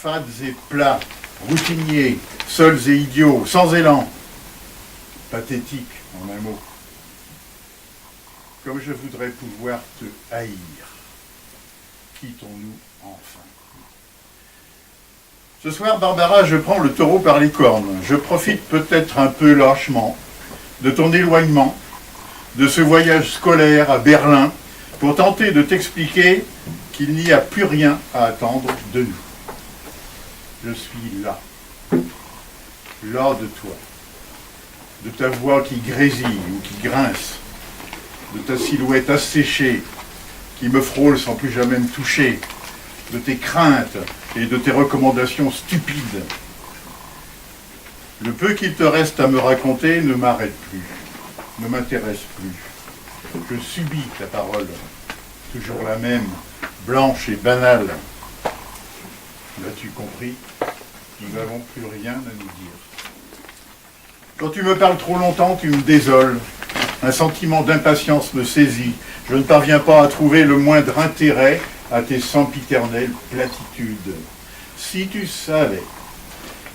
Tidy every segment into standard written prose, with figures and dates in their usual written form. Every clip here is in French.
fades et plats, routiniers, seuls et idiots, sans élan, pathétiques en un mot. Comme je voudrais pouvoir te haïr. Quittons-nous enfin. Ce soir, Barbara, je prends le taureau par les cornes. Je profite peut-être un peu lâchement de ton éloignement, de ce voyage scolaire à Berlin, pour tenter de t'expliquer qu'il n'y a plus rien à attendre de nous. Je suis là de toi, de ta voix qui grésille ou qui grince, de ta silhouette asséchée qui me frôle sans plus jamais me toucher, de tes craintes et de tes recommandations stupides. Le peu qu'il te reste à me raconter ne m'arrête plus, ne m'intéresse plus. Je subis ta parole, toujours la même, blanche et banale. L'as-tu compris? Nous n'avons plus rien à nous dire. Quand tu me parles trop longtemps, tu me désoles. Un sentiment d'impatience me saisit. Je ne parviens pas à trouver le moindre intérêt à tes sempiternelles platitudes. Si tu savais,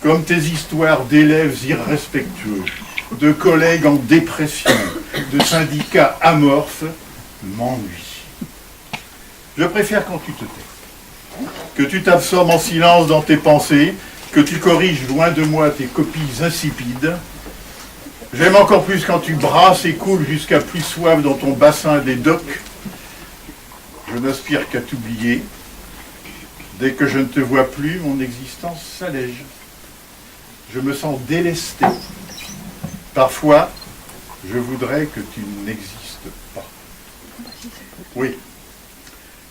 comme tes histoires d'élèves irrespectueux, de collègues en dépression, de syndicats amorphes, m'ennuient. Je préfère quand tu te tais, que tu t'absorbes en silence dans tes pensées, que tu corriges loin de moi tes copies insipides. J'aime encore plus quand tu brasses et coules jusqu'à plus soif dans ton bassin des docks. Je n'aspire qu'à t'oublier. Dès que je ne te vois plus, mon existence s'allège. Je me sens délesté. Parfois, je voudrais que tu n'existes pas. Oui,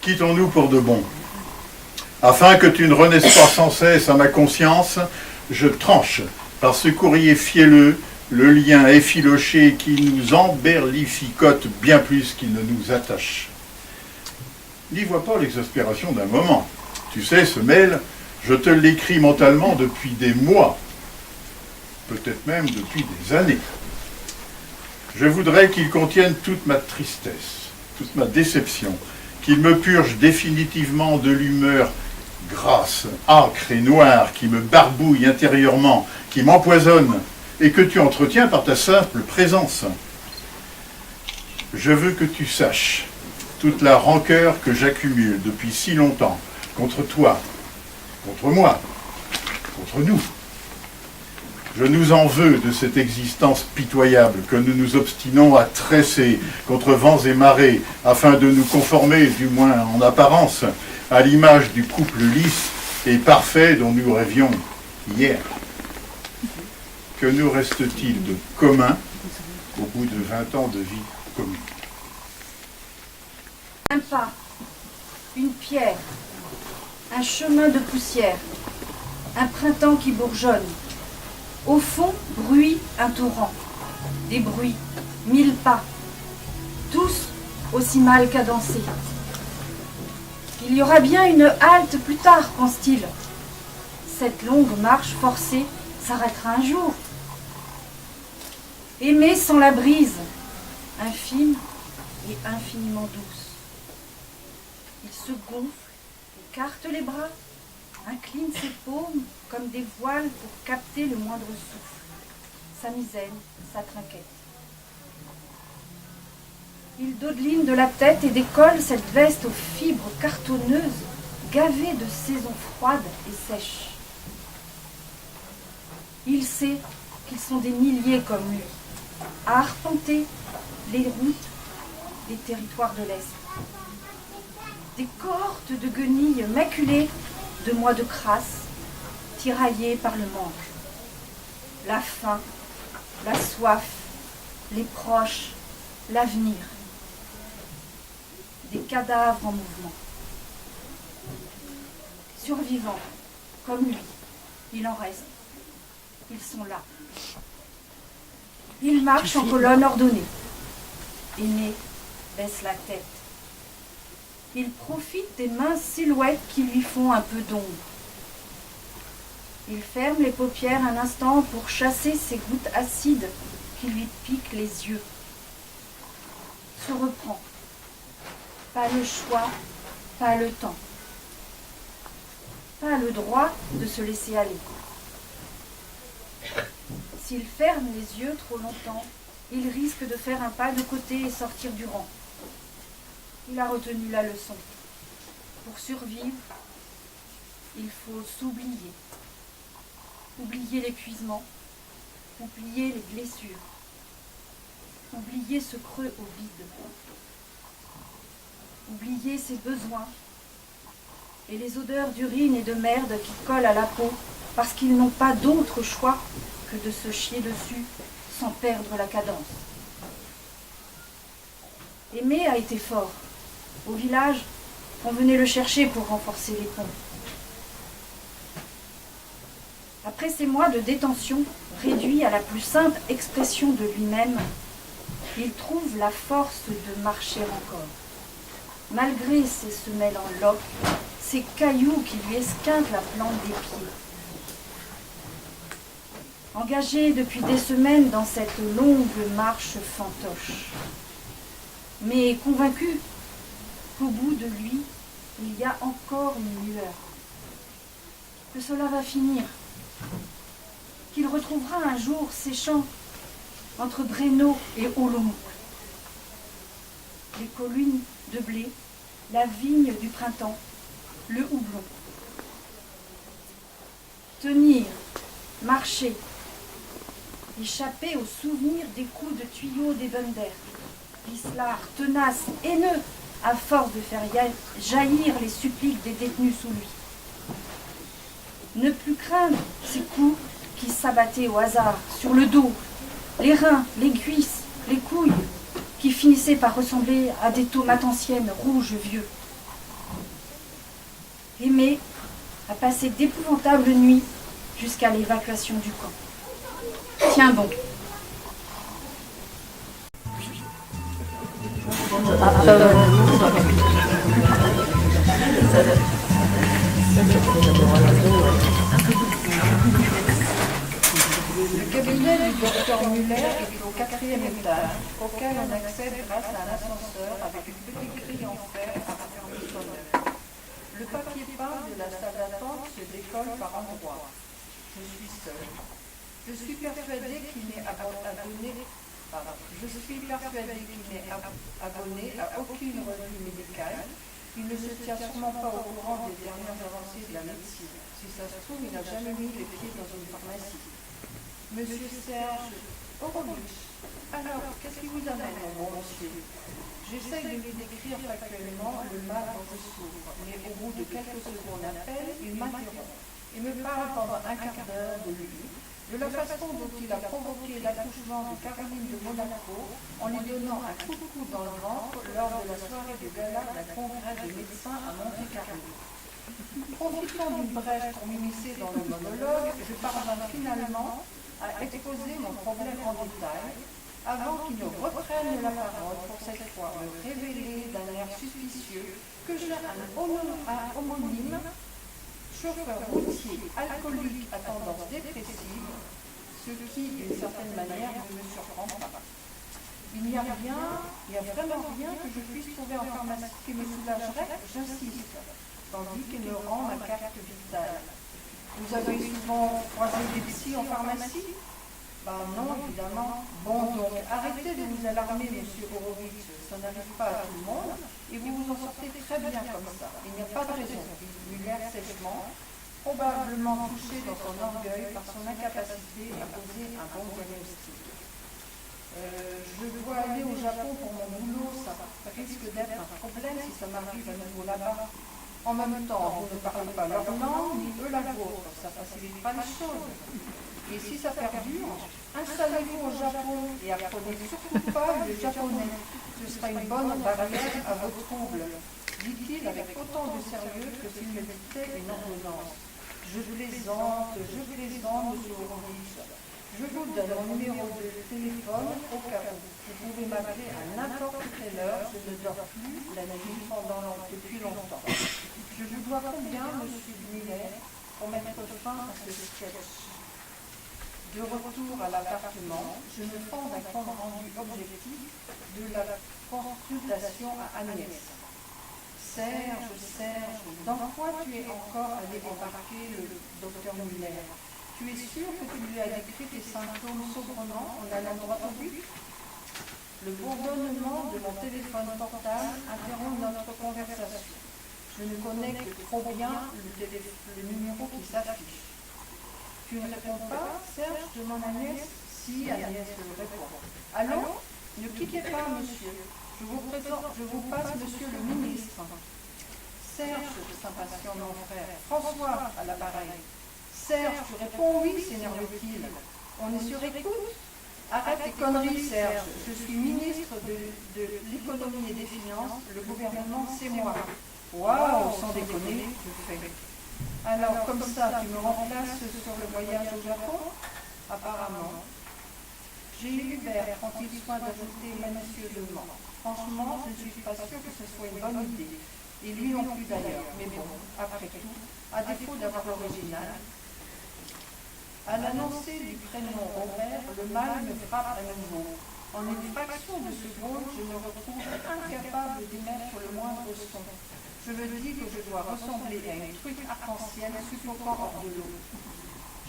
quittons-nous pour de bon. Afin que tu ne renaisses pas sans cesse à ma conscience, je tranche par ce courrier fielleux le lien effiloché qui nous emberlificote bien plus qu'il ne nous attache. N'y vois pas l'exaspération d'un moment. Tu sais, ce mail, je te l'écris mentalement depuis des mois, peut-être même depuis des années. Je voudrais qu'il contienne toute ma tristesse, toute ma déception, qu'il me purge définitivement de l'humeur grasse, âcre et noire qui me barbouille intérieurement, qui m'empoisonne, et que tu entretiens par ta simple présence. Je veux que tu saches toute la rancœur que j'accumule depuis si longtemps contre toi, contre moi, contre nous. Je nous en veux de cette existence pitoyable que nous nous obstinons à tresser contre vents et marées afin de nous conformer, du moins en apparence, à l'image du couple lisse et parfait dont nous rêvions hier. Que nous reste-t-il de commun au bout de 20 ans de vie commune? Un pas, une pierre, un chemin de poussière, un printemps qui bourgeonne. Au fond, bruit, un torrent, des bruits, 1000 pas, tous aussi mal cadencés. Il y aura bien une halte plus tard, pense-t-il. Cette longue marche forcée s'arrêtera un jour. Aimer sans la brise, infime et infiniment douce. Il se gonfle, écarte les bras, incline ses paumes comme des voiles pour capter le moindre souffle, sa misaine, sa trinquette. Il dodeline de la tête et décolle cette veste aux fibres cartonneuses, gavée de saisons froides et sèches. Il sait qu'ils sont des milliers comme lui, à arpenter les routes des territoires de l'Est. Des cohortes de guenilles maculées de mois de crasse, tiraillées par le manque. La faim, la soif, les proches, l'avenir. Des cadavres en mouvement. Survivants, comme lui, il en reste. Ils sont là. Il marche en colonne ordonnée. Aimé baisse la tête. Il profite des minces silhouettes qui lui font un peu d'ombre. Il ferme les paupières un instant pour chasser ces gouttes acides qui lui piquent les yeux. Se reprend. Pas le choix, pas le temps. pas le droit de se laisser aller. S'il ferme les yeux trop longtemps, il risque de faire un pas de côté et sortir du rang. Il a retenu la leçon. Pour survivre, il faut s'oublier. Oublier l'épuisement, oublier les blessures, oublier ce creux au vide, oublier ses besoins et les odeurs d'urine et de merde qui collent à la peau parce qu'ils n'ont pas d'autre choix que de se chier dessus sans perdre la cadence. Aimé a été fort. Au village, on venait le chercher pour renforcer les ponts. Après ces mois de détention, réduit à la plus simple expression de lui-même, il trouve la force de marcher encore. Malgré ses semelles en loques, ces cailloux qui lui esquintent la plante des pieds. Engagé depuis des semaines dans cette longue marche fantoche, mais convaincu qu'au bout de lui, il y a encore une lueur, que cela va finir, qu'il retrouvera un jour ses champs entre Breno et Olomouc. Les collines de blé, la vigne du printemps, le houblon. Tenir, marcher, échapper au souvenir des coups de tuyau des Bunders, Wislar, tenace, haineux, à force de faire jaillir les suppliques des détenus sous lui. Ne plus craindre ces coups qui s'abattaient au hasard, sur le dos, les reins, les cuisses, les couilles, qui finissaient par ressembler à des tomates anciennes, rouges, vieux. Aimé a passé d'épouvantables nuits jusqu'à l'évacuation du camp. Tiens bon. Le cabinet du docteur Muller est au 4e étage, auquel on accède grâce à un ascenseur avec une petite grille en fer à fermer sonore. Le papier peint de la salle d'attente se décolle par endroits. Je suis seule. Je suis persuadée qu'il n'est abonné à aucune revue médicale. Il ne se tient sûrement pas au courant des dernières avancées de la médecine. Si ça se trouve, il n'a jamais mis les pieds dans une pharmacie. Monsieur Serge Horowitz, alors, qu'est-ce qui vous amène, mon bon monsieur? J'essaye de lui décrire factuellement le mal dont je souffre, mais au bout de quelques secondes d'appel, il m'interrompt et me parle pendant un quart d'heure de lui, de la façon dont il a provoqué l'accouchement de Caroline de Monaco en lui donnant un coup de coude dans le ventre lors de la soirée de gala d'un congrès de médecins à Monte-Carlo. Profitant d'une brèche pour m'immiscer dans le monologue, je parvins finalement à exposer mon problème en détail, avant qu'il ne reprenne la parole pour cette fois me révéler d'un air suspicieux que j'ai un homonyme, chauffeur routier alcoolique à tendance dépressive, ce qui, d'une certaine manière, ne me surprend pas. Il n'y a vraiment rien que je puisse trouver en pharmacie qui me soulagerait, j'insiste, tandis qu'il me rend ma carte vitale. Vous avez souvent croisé des psys en pharmacie? Ben non, évidemment. Bon, donc, arrêtez de vous alarmer, monsieur Horowitz, ça n'arrive pas à tout le monde, et vous vous en sortez très bien comme ça. Il n'y a pas de raison, dit Muller sèchement, probablement touché dans son orgueil par son incapacité à poser un bon diagnostic. Je dois aller au Japon pour mon boulot, ça risque d'être un problème si ça m'arrive à nouveau là-bas. En même temps, vous ne parlez pas leur langue, ni eux la vôtre, ça facilite pas les choses. Et si ça perdure, installez-vous au Japon et apprenez surtout pas le japonais. Ce sera une bonne barrière à vos troubles, dit-il avec autant de sérieux que s'il me dictait une ordonnance. Je plaisante, monsieur Horowitz. Je vous donne mon numéro de téléphone au cas où. Vous pouvez m'appeler à n'importe quelle heure, je ne dors plus la nuit depuis longtemps. Je vous dois combien, monsieur Muller, pour mettre fin à ce sketch? De retour à l'appartement, je me fends d'un compte rendu objectif de la consultation à Agnès. Serge, Serge, dans quoi tu es encore allé embarquer le docteur Muller? Tu es sûr que tu lui as décrit tes symptômes sobrement en allant droit au but? Le bourdonnement de mon téléphone portable interrompt notre conversation. Je ne connais que trop bien le numéro qui s'affiche. Tu ne réponds pas, Serge, demande Agnès. Si, Agnès répond. Allô? Ne quittez pas, monsieur. Je vous passe monsieur le ministre. Serge, s'impatiente mon frère. François, à l'appareil. Serge, tu réponds oui, s'énerve-t-il. On est sur écoute? Arrête tes conneries, Serge. Je suis ministre de l'économie et des finances. Le gouvernement, c'est moi. Waouh, sans déconner, je fais. Alors, comme ça, tu me remplaces sur le voyage au Japon? Apparemment. J'ai eu Hubert, prend-il soin d'ajouter minutieusement. Franchement, je ne suis pas sûre que ce soit une bonne idée. Et lui non plus d'ailleurs. Mais bon, après tout, à défaut d'avoir l'original, à l'annoncer du prénom Robert, le mal me frappe à nouveau. En une fraction de seconde, je me retrouve incapable d'émettre le moindre son. Je me dis que je dois ressembler à une truc arc-en-ciel suffocant hors de l'eau.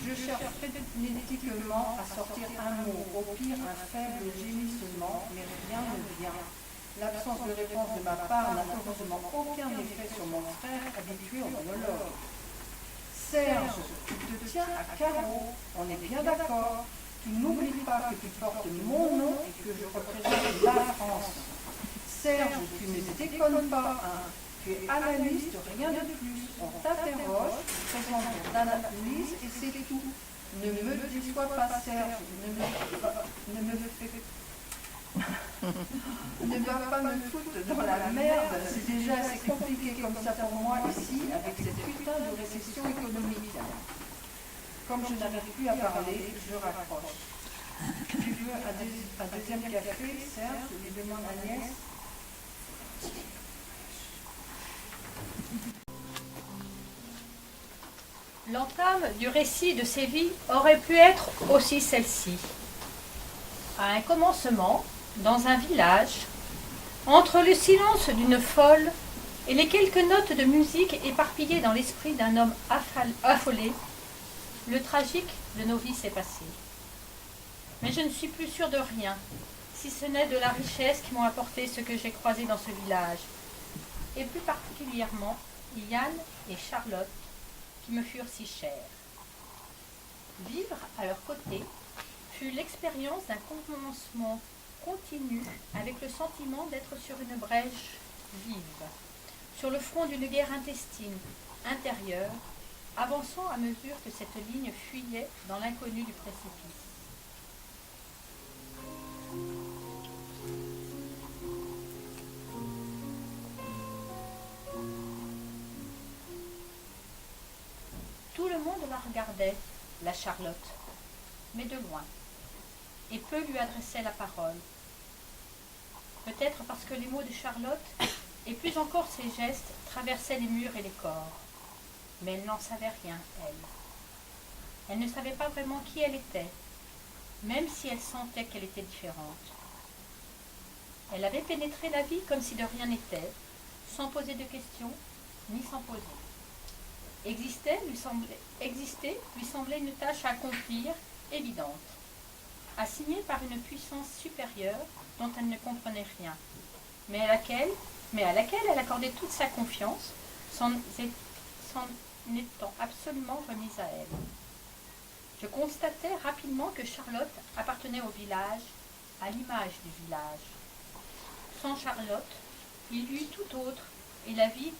Je cherche frénétiquement à sortir un mot, au pire un faible gémissement, mais rien ne vient. L'absence de réponse de ma part n'a heureusement aucun effet sur mon frère habitué au monologue. Serge, tu te tiens à carreau, on est bien d'accord. Tu n'oublies pas que tu portes mon nom et que je représente la France. Serge, tu ne déconnes pas, hein. Tu es analyste, rien de plus. On t'interroge, tu présentes ton analyse et c'est tout. Ne me déçois pas, Serge. Ne va pas me foutre dans la merde. C'est déjà assez compliqué comme ça pour moi ici, avec cette putain de récession économique. Comme je n'arrive plus à parler, je raccroche. Tu veux un deuxième café, Serge? Lui demande Agnès. L'entame du récit de Séville aurait pu être aussi celle-ci. À un commencement, dans un village, entre le silence d'une folle et les quelques notes de musique éparpillées dans l'esprit d'un homme affolé, le tragique de nos vies s'est passé. Mais je ne suis plus sûre de rien, si ce n'est de la richesse qui m'ont apporté ce que j'ai croisé dans ce village, et plus particulièrement Yann et Charlotte, qui me furent si chers. Vivre à leur côté fut l'expérience d'un commencement continu avec le sentiment d'être sur une brèche vive, sur le front d'une guerre intérieure, avançant à mesure que cette ligne fuyait dans l'inconnu du précipice. Tout le monde la regardait, la Charlotte, mais de loin, et peu lui adressait la parole. Peut-être parce que les mots de Charlotte, et plus encore ses gestes, traversaient les murs et les corps. Mais elle n'en savait rien, elle. Elle ne savait pas vraiment qui elle était, même si elle sentait qu'elle était différente. Elle avait pénétré la vie comme si de rien n'était, sans poser de questions, ni s'en poser. Exister lui semblait une tâche à accomplir, évidente, assignée par une puissance supérieure dont elle ne comprenait rien, mais à laquelle elle accordait toute sa confiance, sans étant absolument remise à elle. Je constatai rapidement que Charlotte appartenait au village, à l'image du village. Sans Charlotte, il eût tout autre, et la vie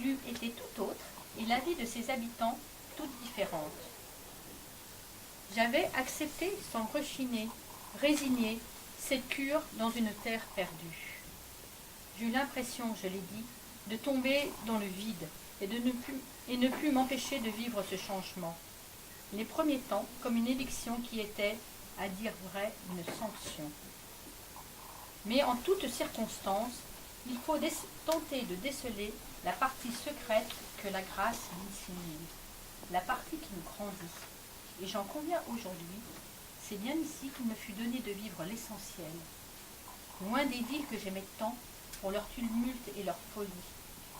eût été tout autre, et la vie de ses habitants toute différente. J'avais accepté sans rechigner, résigné, cette cure dans une terre perdue. J'eus l'impression, je l'ai dit, de tomber dans le vide et ne plus m'empêcher de vivre ce changement. Les premiers temps comme une éviction qui était, à dire vrai, une sanction. Mais en toutes circonstances, il faut tenter de déceler la partie secrète que la grâce dissimule, la partie qui nous grandit. Et j'en conviens aujourd'hui, c'est bien ici qu'il me fut donné de vivre l'essentiel, loin des villes que j'aimais tant pour leur tumulte et leur folie,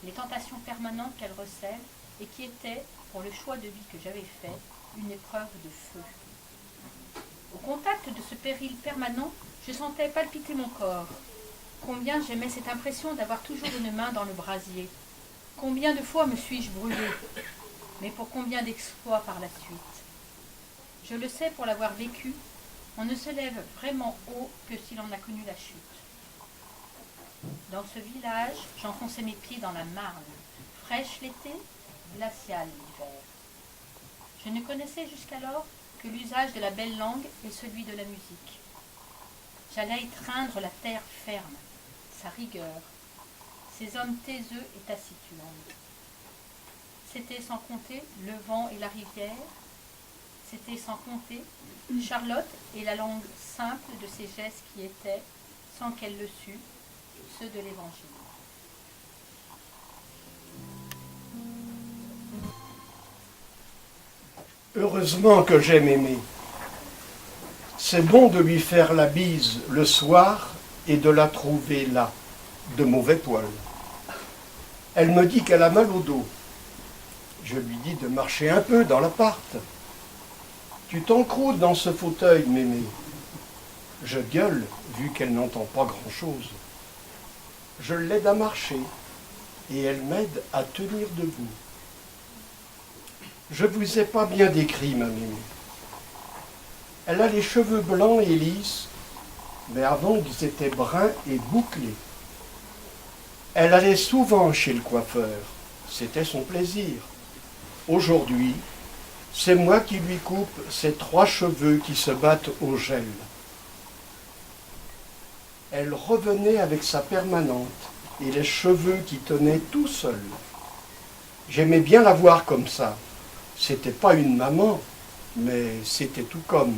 les tentations permanentes qu'elle recèle et qui étaient, pour le choix de vie que j'avais fait, une épreuve de feu. Au contact de ce péril permanent, je sentais palpiter mon corps. Combien j'aimais cette impression d'avoir toujours une main dans le brasier. Combien de fois me suis-je brûlée, mais pour combien d'exploits par la suite. Je le sais pour l'avoir vécu, on ne se lève vraiment haut que si l'on a connu la chute. Dans ce village, j'enfonçais mes pieds dans la marne, fraîche l'été, glaciale l'hiver. Je ne connaissais jusqu'alors que l'usage de la belle langue et celui de la musique. J'allais étreindre la terre ferme, sa rigueur, ses hommes taiseux et taciturnes. C'était sans compter le vent et la rivière, c'était sans compter Charlotte et la langue simple de ces gestes qui étaient, sans qu'elle le sût, ceux de l'Évangile. Heureusement que j'aime aimer. C'est bon de lui faire la bise le soir et de la trouver là, de mauvais poil. Elle me dit qu'elle a mal au dos. Je lui dis de marcher un peu dans l'appart. Tu t'encroutes dans ce fauteuil, mémé. Je gueule, vu qu'elle n'entend pas grand-chose. Je l'aide à marcher et elle m'aide à tenir debout. Je vous ai pas bien décrit, ma mémé. Elle a les cheveux blancs et lisses, mais avant ils étaient bruns et bouclés. Elle allait souvent chez le coiffeur, c'était son plaisir. Aujourd'hui, c'est moi qui lui coupe ses 3 cheveux qui se battent au gel. Elle revenait avec sa permanente et les cheveux qui tenaient tout seuls. J'aimais bien la voir comme ça. C'était pas une maman, mais c'était tout comme.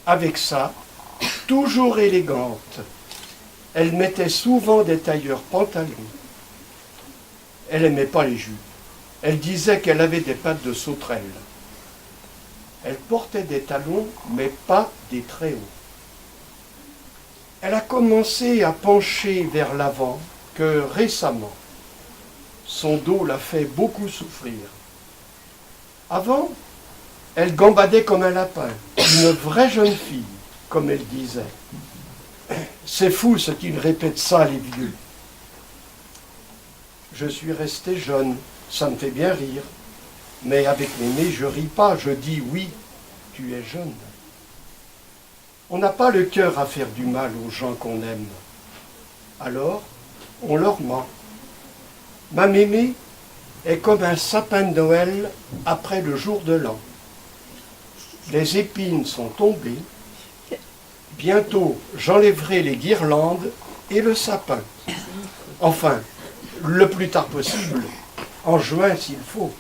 Avec ça, toujours élégante, elle mettait souvent des tailleurs pantalons. Elle n'aimait pas les jupes. Elle disait qu'elle avait des pattes de sauterelle. Elle portait des talons, mais pas des très hauts. Elle a commencé à pencher vers l'avant que récemment. Son dos l'a fait beaucoup souffrir. Avant, elle gambadait comme un lapin, une vraie jeune fille, comme elle disait. C'est fou ce qu'ils répètent ça, les vieux. Je suis resté jeune, ça me fait bien rire. Mais avec Mémé, je ris pas, je dis oui, tu es jeune. On n'a pas le cœur à faire du mal aux gens qu'on aime. Alors, on leur ment. Ma Mémé est comme un sapin de Noël après le jour de l'an. Les épines sont tombées. Bientôt, j'enlèverai les guirlandes et le sapin. Enfin, le plus tard possible, en juin s'il faut.